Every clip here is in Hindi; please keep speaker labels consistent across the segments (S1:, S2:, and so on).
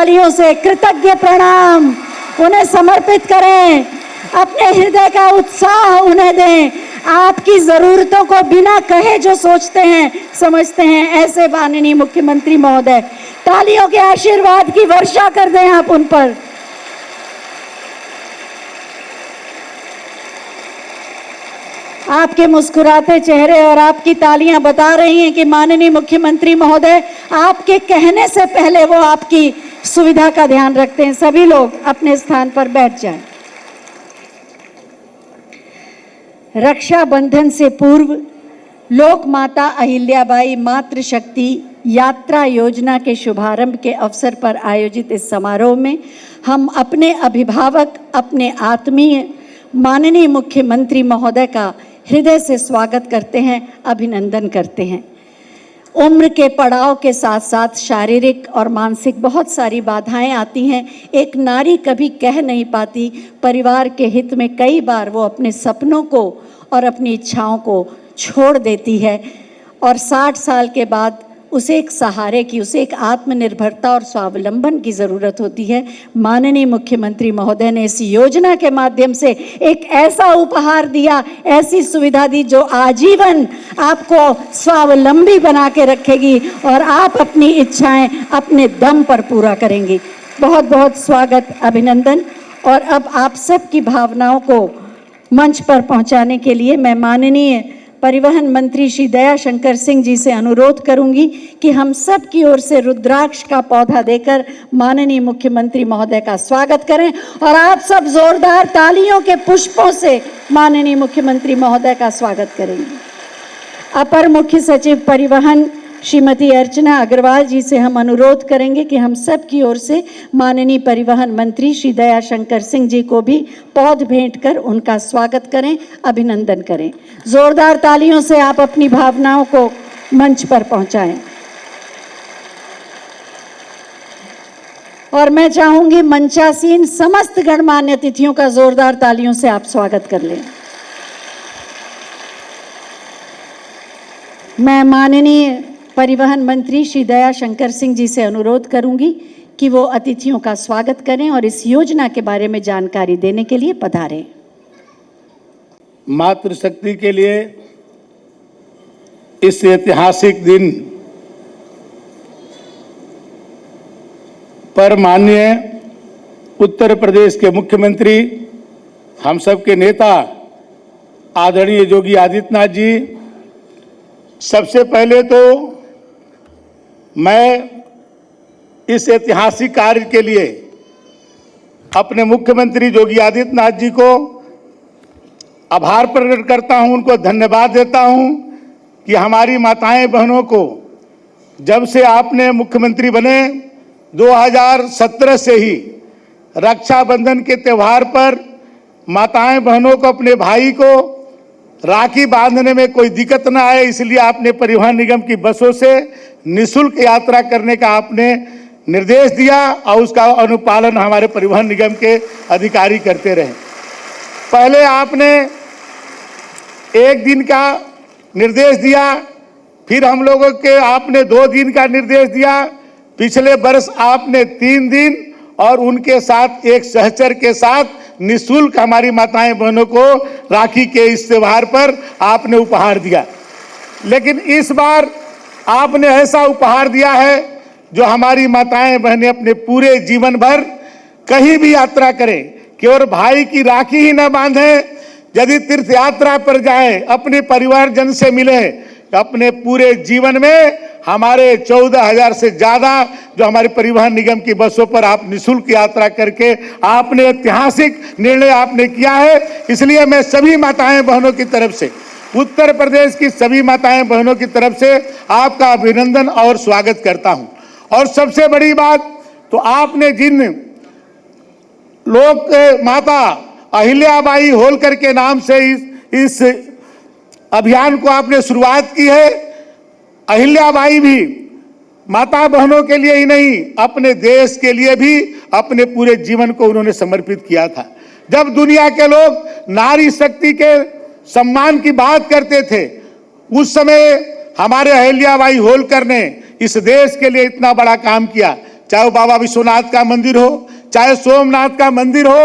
S1: तालियों से कृतज्ञ प्रणाम उन्हें समर्पित करें, अपने हृदय का उत्साह उन्हें दें। आपकी जरूरतों को बिना कहे जो सोचते हैं समझते हैं, ऐसे माननीय मुख्यमंत्री महोदय, तालियों के आशीर्वाद की वर्षा कर दें आप उन पर। आपके मुस्कुराते चेहरे और आपकी तालियां बता रही हैं कि माननीय मुख्यमंत्री महोदय आपके कहने से पहले वो आपकी सुविधा का ध्यान रखते हैं। सभी लोग अपने स्थान पर बैठ जाएं। रक्षाबंधन से पूर्व लोक माता अहिल्याबाई मातृशक्ति यात्रा योजना के शुभारंभ के अवसर पर आयोजित इस समारोह में हम अपने अभिभावक, अपने आत्मीय माननीय मुख्यमंत्री महोदय का हृदय से स्वागत करते हैं, अभिनंदन करते हैं। उम्र के पड़ाव के साथ साथ शारीरिक और मानसिक बहुत सारी बाधाएं आती हैं। एक नारी कभी कह नहीं पाती, परिवार के हित में कई बार वो अपने सपनों को और अपनी इच्छाओं को छोड़ देती है और 60 साल के बाद उसे एक सहारे की, उसे एक आत्मनिर्भरता और स्वावलंबन की ज़रूरत होती है। माननीय मुख्यमंत्री महोदय ने इस योजना के माध्यम से एक ऐसा उपहार दिया, ऐसी सुविधा दी जो आजीवन आपको स्वावलंबी बना के रखेगी और आप अपनी इच्छाएं अपने दम पर पूरा करेंगी। बहुत बहुत स्वागत, अभिनंदन। और अब आप सब की भावनाओं को मंच पर पहुंचाने के लिए मैं माननीय परिवहन मंत्री श्री दयाशंकर सिंह जी से अनुरोध करूंगी कि हम सब की ओर से रुद्राक्ष का पौधा देकर माननीय मुख्यमंत्री महोदय का स्वागत करें और आप सब जोरदार तालियों के पुष्पों से माननीय मुख्यमंत्री महोदय का स्वागत करेंगे। अपर मुख्य सचिव परिवहन श्रीमती अर्चना अग्रवाल जी से हम अनुरोध करेंगे कि हम सब की ओर से माननीय परिवहन मंत्री श्री दयाशंकर सिंह जी को भी पौध भेंट कर उनका स्वागत करें, अभिनंदन करें। जोरदार तालियों से आप अपनी भावनाओं को मंच पर पहुंचाएं। और मैं चाहूंगी मंचासीन समस्त गणमान्य अतिथियों का जोरदार तालियों से आप स्वागत कर लें। मैं माननीय परिवहन मंत्री श्री दयाशंकर सिंह जी से अनुरोध करूंगी कि वो अतिथियों का स्वागत करें और इस योजना के बारे में जानकारी देने के लिए पधारें।
S2: मातृशक्ति के लिए इस ऐतिहासिक दिन पर माननीय उत्तर प्रदेश के मुख्यमंत्री, हम सबके नेता आदरणीय योगी आदित्यनाथ जी, सबसे पहले तो मैं इस ऐतिहासिक कार्य के लिए अपने मुख्यमंत्री योगी आदित्यनाथ जी को आभार प्रकट करता हूं, उनको धन्यवाद देता हूं कि हमारी माताएं बहनों को जब से आपने मुख्यमंत्री बने 2017 से ही रक्षाबंधन के त्यौहार पर माताएं बहनों को, अपने भाई को राखी बांधने में कोई दिक्कत ना आए, इसलिए आपने परिवहन निगम की बसों से निःशुल्क यात्रा करने का आपने निर्देश दिया और उसका अनुपालन हमारे परिवहन निगम के अधिकारी करते रहे। पहले आपने 1 दिन का निर्देश दिया, फिर हम लोगों के आपने 2 दिन का निर्देश दिया, पिछले वर्ष आपने 3 दिन और उनके साथ एक सहचर के साथ निःशुल्क हमारी माताएं बहनों को राखी के इस त्योहार पर आपने उपहार दिया। लेकिन इस बार आपने ऐसा उपहार दिया है जो हमारी माताएं बहनें अपने पूरे जीवन भर कहीं भी यात्रा करें, केवल भाई की राखी ही न बांधें, यदि तीर्थ यात्रा पर जाएं, अपने परिवारजन से मिलें, अपने पूरे जीवन में हमारे 14,000 से ज्यादा जो हमारे परिवहन निगम की बसों पर आप निःशुल्क यात्रा करके आपने ऐतिहासिक निर्णय आपने किया है। इसलिए मैं सभी माताएं बहनों की तरफ से, उत्तर प्रदेश की सभी माताएं बहनों की तरफ से आपका अभिनंदन और स्वागत करता हूं। और सबसे बड़ी बात तो आपने जिन लोक माता अहिल्याबाई होलकर के नाम से इस अभियान को आपने शुरुआत की है। अहिल्याबाई भी माता बहनों के लिए ही नहीं, अपने देश के लिए भी अपने पूरे जीवन को उन्होंने समर्पित किया था। जब दुनिया के लोग नारी शक्ति के सम्मान की बात करते थे, उस समय हमारे अहिल्याबाई होलकर ने इस देश के लिए इतना बड़ा काम किया। चाहे वो बाबा विश्वनाथ का मंदिर हो, चाहे सोमनाथ का मंदिर हो,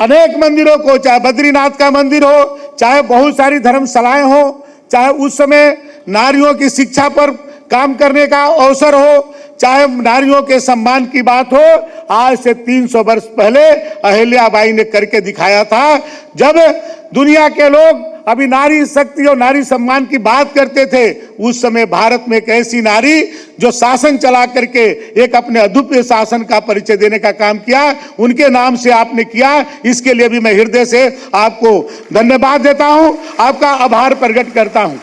S2: अनेक मंदिरों को, चाहे बद्रीनाथ का मंदिर हो, चाहे बहुत सारी धर्मशालाएं हो, चाहे उस समय नारियों की शिक्षा पर काम करने का अवसर हो, चाहे नारियों के सम्मान की बात हो, आज से 300 वर्ष पहले अहिल्याबाई ने करके दिखाया था। जब दुनिया के लोग अभी नारी शक्ति और नारी सम्मान की बात करते थे, उस समय भारत में एक ऐसी नारी जो शासन चला करके एक अपने अद्वितीय शासन का परिचय देने का काम किया, उनके नाम से आपने किया। इसके लिए भी मैं हृदय से आपको धन्यवाद देता हूं, आपका आभार प्रकट करता हूं।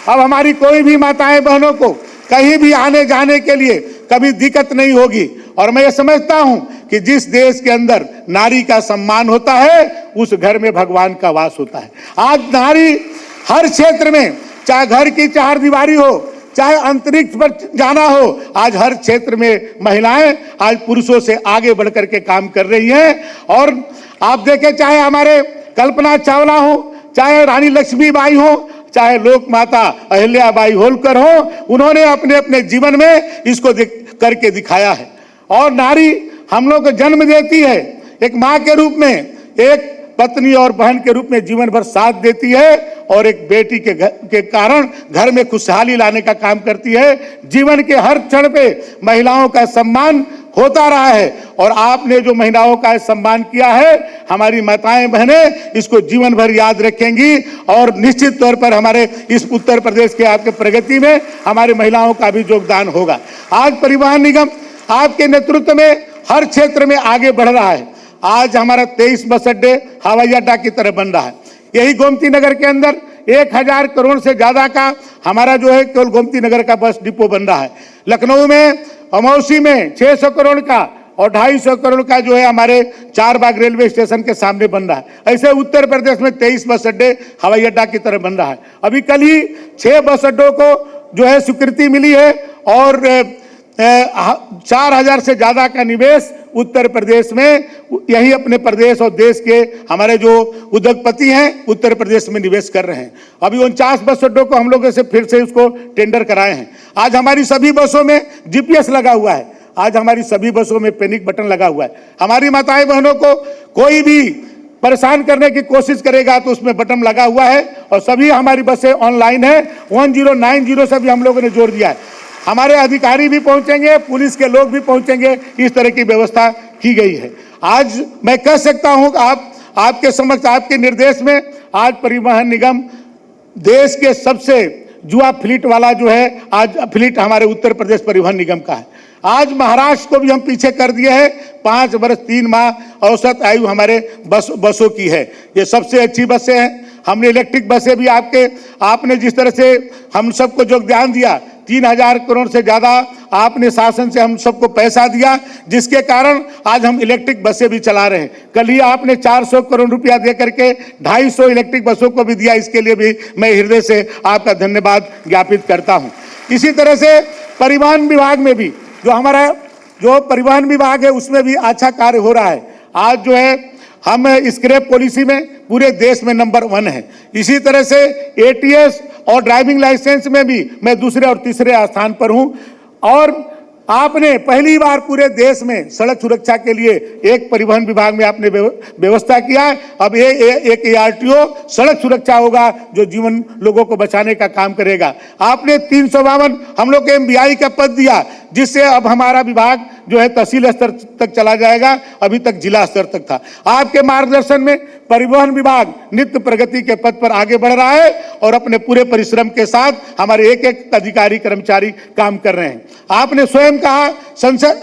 S2: अब हमारी कोई भी माताएं बहनों को कहीं भी आने जाने के लिए कभी दिक्कत नहीं होगी। और मैं ये समझता हूं कि जिस देश के अंदर नारी का सम्मान होता है, उस घर में भगवान का वास होता है। आज नारी हर क्षेत्र में, चाहे घर की चार दीवारी हो, चाहे अंतरिक्ष पर जाना हो, आज हर क्षेत्र में महिलाएं आज पुरुषों से आगे बढ़ करके काम कर रही हैं। और आप देखें, चाहे हमारे कल्पना चावला हो, चाहे रानी लक्ष्मीबाई हो, चाहे लोक माता अहिल्याबाई होलकर हो, उन्होंने अपने अपने जीवन में इसको करके दिखाया है। और नारी हम लोग को जन्म देती है, एक माँ के रूप में, एक पत्नी और बहन के रूप में जीवन भर साथ देती है, और एक बेटी के कारण घर में खुशहाली लाने का काम करती है। जीवन के हर क्षण पे महिलाओं का सम्मान होता रहा है, और आपने जो महिलाओं का सम्मान किया है, हमारी माताएं बहनें इसको जीवन भर याद रखेंगी। और निश्चित तौर पर हमारे इस उत्तर प्रदेश के आपके प्रगति में हमारी महिलाओं का भी योगदान होगा। आज परिवहन निगम आपके नेतृत्व में हर क्षेत्र में आगे बढ़ रहा है। आज हमारा 23 बस अड्डे हवाई अड्डा की तरह बन रहा है। यही गोमती नगर के अंदर 1000 करोड़ से ज्यादा का हमारा जो है केवल गोमती नगर का बस डिपो बन रहा है। लखनऊ में, अमौसी में 600 करोड़ का और 250 करोड़ का जो है हमारे चारबाग रेलवे स्टेशन के सामने बन रहा है। ऐसे उत्तर प्रदेश में 23 बस अड्डे हवाई अड्डा की तरह बन रहा है। अभी कल ही 6 बस अड्डों को जो है स्वीकृति मिली है, और 4000 से ज्यादा का निवेश उत्तर प्रदेश में, यही अपने प्रदेश और देश के हमारे जो उद्योगपति हैं उत्तर प्रदेश में निवेश कर रहे हैं। अभी 49 बस अड्डों को हम लोग से फिर से उसको टेंडर कराए हैं। आज हमारी सभी बसों में जीपीएस लगा हुआ है, आज हमारी सभी बसों में पैनिक बटन लगा हुआ है। हमारी माताएं बहनों को कोई भी परेशान करने की कोशिश करेगा तो उसमें बटन लगा हुआ है, और सभी हमारी बसें ऑनलाइन है। 1090 से भी हम लोगों ने जोड़ दिया है। हमारे अधिकारी भी पहुंचेंगे, पुलिस के लोग भी पहुंचेंगे, इस तरह की व्यवस्था की गई है। आज मैं कह सकता हूं कि आपके समक्ष, आपके निर्देश में आज परिवहन निगम देश के सबसे जुआ फ्लीट वाला जो है आज फ्लीट हमारे उत्तर प्रदेश परिवहन निगम का है। आज महाराष्ट्र को भी हम पीछे कर दिए हैं। 5 वर्ष 3 माह औसत आयु हमारे बसों की है। ये सबसे अच्छी बसें हैं। हमने इलेक्ट्रिक बसें भी आपने जिस तरह से हम सबको योगदान दिया, 3000 करोड़ से ज्यादा आपने शासन से हम सबको पैसा दिया, जिसके कारण आज हम इलेक्ट्रिक बसें भी चला रहे हैं। कल ही आपने 400 करोड़ रुपया दे करके 250 इलेक्ट्रिक बसों को भी दिया। इसके लिए भी मैं हृदय से आपका धन्यवाद ज्ञापित करता हूं। इसी तरह से परिवहन विभाग में भी जो परिवहन विभाग है उसमें भी अच्छा कार्य हो रहा है। आज जो है हम स्क्रैप पॉलिसी में पूरे देश में नंबर 1 है। इसी तरह से एटीएस और ड्राइविंग लाइसेंस में भी मैं दूसरे और तीसरे स्थान पर हूं। और आपने पहली बार पूरे देश में सड़क सुरक्षा के लिए एक परिवहन विभाग में आपने व्यवस्था किया है। अब एक ARTO सड़क सुरक्षा होगा जो जीवन लोगों को बचाने का काम करेगा। आपने 352 हम लोग के MBI का पद दिया, जिससे अब हमारा विभाग जो है तहसील स्तर तक चला जाएगा, अभी तक जिला स्तर तक था। आपके मार्गदर्शन में परिवहन विभाग नित्य प्रगति के पथ पर आगे बढ़ रहा है, और अपने पूरे परिश्रम के साथ हमारे एक एक अधिकारी कर्मचारी काम कर रहे हैं। आपने स्वयं कहा,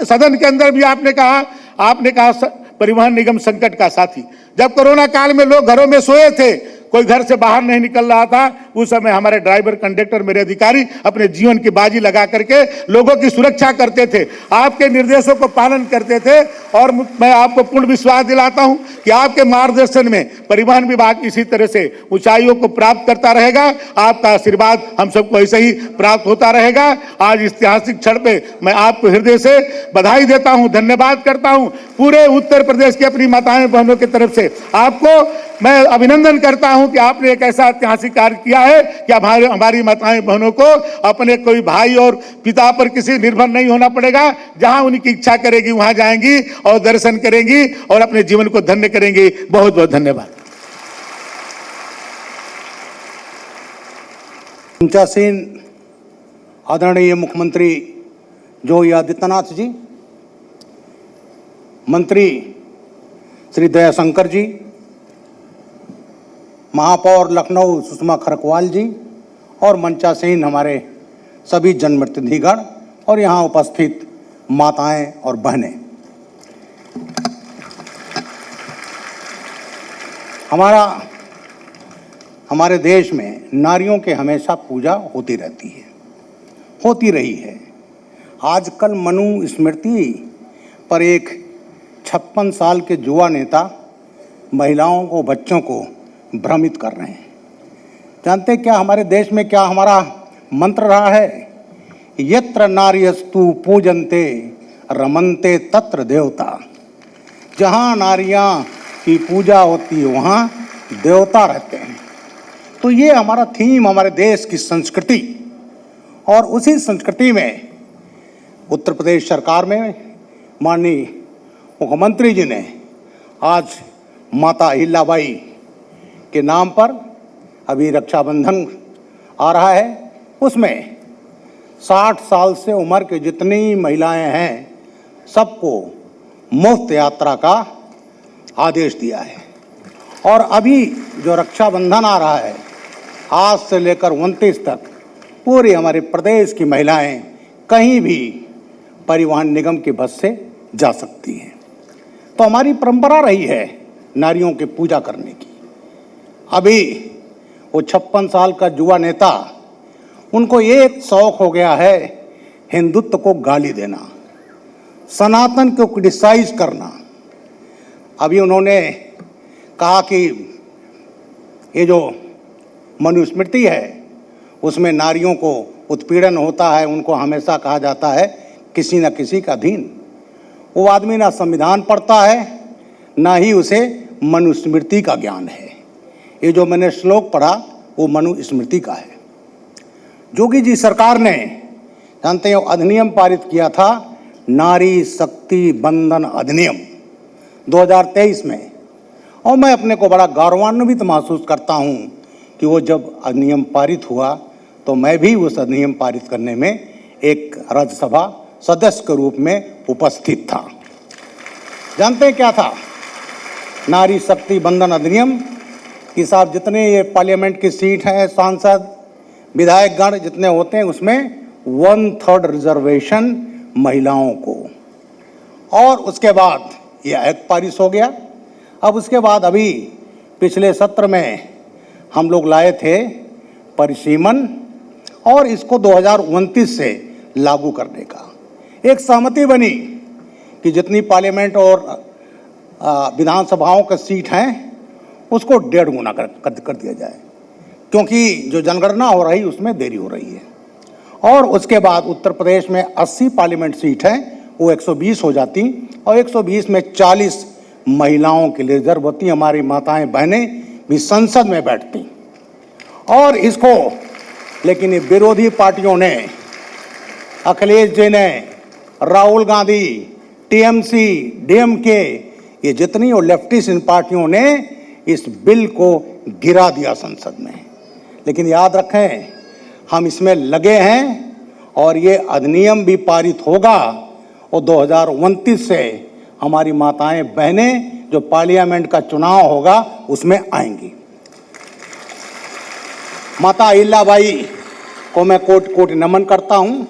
S2: सदन के अंदर भी आपने कहा परिवहन निगम संकट का साथी। जब कोरोना काल में लोग घरों में सोए थे, कोई घर से बाहर नहीं निकल रहा था, उस समय हमारे ड्राइवर, कंडक्टर, मेरे अधिकारी अपने जीवन की बाजी लगा करके लोगों की सुरक्षा करते थे, आपके निर्देशों को पालन करते थे। और मैं आपको पूर्ण विश्वास दिलाता हूं कि आपके मार्गदर्शन में परिवहन विभाग इसी तरह से ऊंचाइयों को प्राप्त करता रहेगा। आपका आशीर्वाद हम सबको ऐसे ही प्राप्त होता रहेगा। आज इस ऐतिहासिक क्षण पे मैं आपको हृदय से बधाई देता हूं, धन्यवाद करता हूं। पूरे उत्तर प्रदेश की अपनी माताएं बहनों की तरफ से आपको मैं अभिनंदन करता हूं कि आपने एक ऐसा ऐतिहासिक कार्य किया है कि हमारी माताएं बहनों को अपने कोई भाई और पिता पर किसी निर्भर नहीं होना पड़ेगा। जहां उनकी इच्छा करेगी वहां जाएंगी और दर्शन करेंगी और अपने जीवन को धन्य करेंगी। बहुत बहुत धन्यवाद।
S3: पंचासीन आदरणीय मुख्यमंत्री योगी आदित्यनाथ जी, मंत्री श्री दयाशंकर जी, महापौर लखनऊ सुषमा खरकवाल जी और मंचासीन हमारे सभी जनप्रतिनिधिगण और यहाँ उपस्थित माताएं और बहनें, हमारे देश में नारियों के हमेशा पूजा होती रहती है, होती रही है। आजकल मनुस्मृति पर एक 56 साल के युवा नेता महिलाओं को, बच्चों को भ्रमित कर रहे हैं। जानते क्या हमारे देश में क्या हमारा मंत्र रहा है? यत्र नार्यस्तु पूजन्ते रमन्ते तत्र देवता। जहाँ नारियाँ की पूजा होती है वहाँ देवता रहते हैं। तो ये हमारा थीम, हमारे देश की संस्कृति, और उसी संस्कृति में उत्तर प्रदेश सरकार में माननीय मुख्यमंत्री जी ने आज माता अहिल्याबाई के नाम पर अभी रक्षाबंधन आ रहा है, उसमें 60 साल से उम्र के जितनी महिलाएं हैं सबको मुफ्त यात्रा का आदेश दिया है। और अभी जो रक्षाबंधन आ रहा है, आज से लेकर 29 तक पूरे हमारे प्रदेश की महिलाएं कहीं भी परिवहन निगम की बस से जा सकती हैं। तो हमारी परंपरा रही है नारियों की पूजा करने की। अभी वो 56 साल का युवा नेता, उनको एक शौक हो गया है हिंदुत्व को गाली देना, सनातन को क्रिटिसाइज करना। अभी उन्होंने कहा कि ये जो मनुस्मृति है उसमें नारियों को उत्पीड़न होता है, उनको हमेशा कहा जाता है किसी न किसी का अधीन। वो आदमी ना संविधान पढ़ता है, ना ही उसे मनुस्मृति का ज्ञान है। ये जो मैंने श्लोक पढ़ा वो मनुस्मृति का है। योगी जी सरकार ने, जानते हैं, अधिनियम पारित किया था, नारी शक्ति बंधन अधिनियम 2023 में। और मैं अपने को बड़ा गौरवान्वित महसूस करता हूँ कि वो जब अधिनियम पारित हुआ तो मैं भी उस अधिनियम पारित करने में एक राज्यसभा सदस्य के रूप में उपस्थित था। जानते हैं क्या था नारी शक्ति बंधन अधिनियम? कि साहब जितने ये पार्लियामेंट की सीट हैं, सांसद विधायकगण जितने होते हैं, उसमें 1/3 रिजर्वेशन महिलाओं को। और उसके बाद ये एक्ट पारित हो गया। अब उसके बाद अभी पिछले सत्र में हम लोग लाए थे परिसीमन, और इसको 2029 से लागू करने का एक सहमति बनी कि जितनी पार्लियामेंट और विधानसभाओं का सीट हैं उसको 1.5 गुना कर दिया जाए, क्योंकि जो जनगणना हो रही उसमें देरी हो रही है। और उसके बाद उत्तर प्रदेश में 80 पार्लियामेंट सीट हैं, वो 120 हो जाती, और 120 में 40 महिलाओं के लिए रिजर्व होती। हमारी माताएं बहनें भी संसद में बैठती। और इसको लेकिन ये विरोधी पार्टियों ने, अखिलेश जी ने, राहुल गांधी, टीएमसी, डीएमके, ये जितनी और लेफ्टिस्ट इन पार्टियों ने इस बिल को गिरा दिया संसद में। लेकिन याद रखें, हम इसमें लगे हैं और ये अधिनियम भी पारित होगा और 2029 से हमारी माताएं बहनें जो पार्लियामेंट का चुनाव होगा उसमें आएंगी। माता अहिल्याबाई को मैं कोटि कोटि नमन करता हूँ।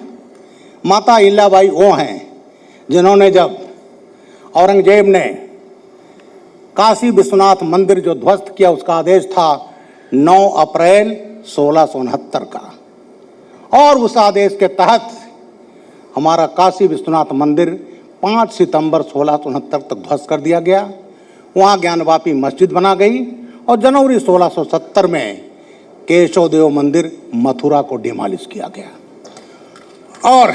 S3: माता अहिल्याबाई वो हैं जिन्होंने, जब औरंगजेब ने काशी विश्वनाथ मंदिर जो ध्वस्त किया, उसका आदेश था 9 अप्रैल 1669 का, और उस आदेश के तहत हमारा काशी विश्वनाथ मंदिर 5 सितंबर 1669 तक ध्वस्त कर दिया गया। वहाँ ज्ञानवापी मस्जिद बना गई और जनवरी 1670 में केशव देव मंदिर मथुरा को डिमोलिश किया गया। और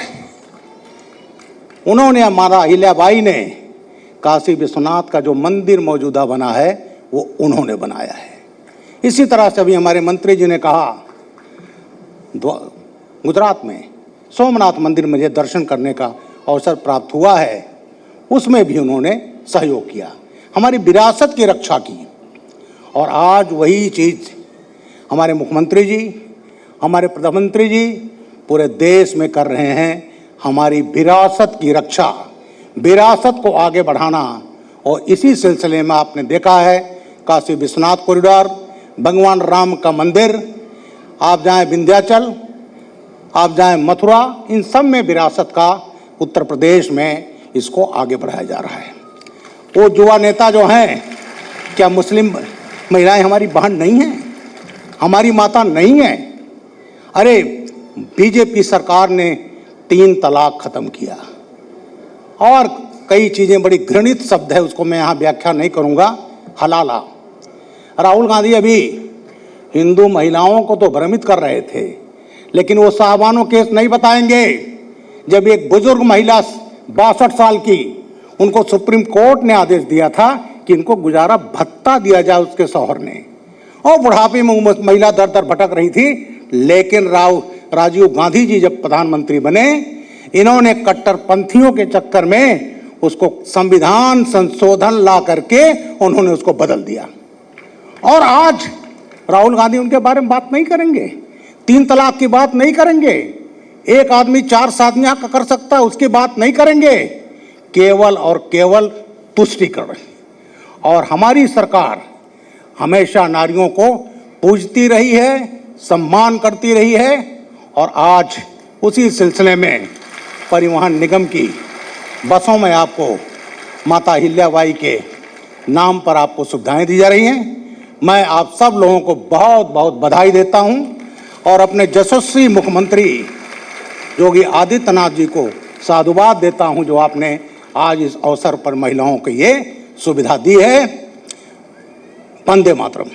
S3: उन्होंने, हमारा अहिल्याबाई ने, काशी विश्वनाथ का जो मंदिर मौजूदा बना है वो उन्होंने बनाया है। इसी तरह से अभी हमारे मंत्री जी ने कहा गुजरात में सोमनाथ मंदिर मुझे दर्शन करने का अवसर प्राप्त हुआ है, उसमें भी उन्होंने सहयोग किया, हमारी विरासत की रक्षा की। और आज वही चीज़ हमारे मुख्यमंत्री जी, हमारे प्रधानमंत्री जी पूरे देश में कर रहे हैं, हमारी विरासत की रक्षा, विरासत को आगे बढ़ाना। और इसी सिलसिले में आपने देखा है काशी विश्वनाथ कॉरिडोर, भगवान राम का मंदिर, आप जाएं विंध्याचल, आप जाएं मथुरा, इन सब में विरासत का उत्तर प्रदेश में इसको आगे बढ़ाया जा रहा है। वो युवा नेता जो हैं, क्या मुस्लिम महिलाएं हमारी बहन नहीं हैं, हमारी माता नहीं हैं? अरे बीजेपी सरकार ने 3 तलाक खत्म किया और कई चीज़ें, बड़ी घृणित शब्द है, उसको मैं यहाँ व्याख्या नहीं करूँगा, हलाला। राहुल गांधी अभी हिंदू महिलाओं को तो भ्रमित कर रहे थे, लेकिन वो साहबानो केस नहीं बताएंगे। जब एक बुजुर्ग महिला 62 साल की, उनको सुप्रीम कोर्ट ने आदेश दिया था कि इनको गुजारा भत्ता दिया जाए उसके शौहर ने, और बुढ़ापे में महिला दर दर भटक रही थी, लेकिन राजीव गांधी जी जब प्रधानमंत्री बने, इन्होंने कट्टरपंथियों के चक्कर में उसको संविधान संशोधन ला करके उन्होंने उसको बदल दिया। और आज राहुल गांधी उनके बारे में बात नहीं करेंगे, 3 तलाक की बात नहीं करेंगे, एक आदमी 4 शादियां कर सकता है उसकी बात नहीं करेंगे, केवल और केवल तुष्टीकरण। और हमारी सरकार हमेशा नारियों को पूजती रही है, सम्मान करती रही है, और आज उसी सिलसिले में परिवहन निगम की बसों में आपको माता अहिल्याबाई के नाम पर आपको सुविधाएं दी जा रही हैं। मैं आप सब लोगों को बहुत बहुत बधाई देता हूं और अपने यशस्वी मुख्यमंत्री योगी आदित्यनाथ जी को साधुवाद देता हूं, जो आपने आज इस अवसर पर महिलाओं को ये सुविधा दी है। वंदे मातरम।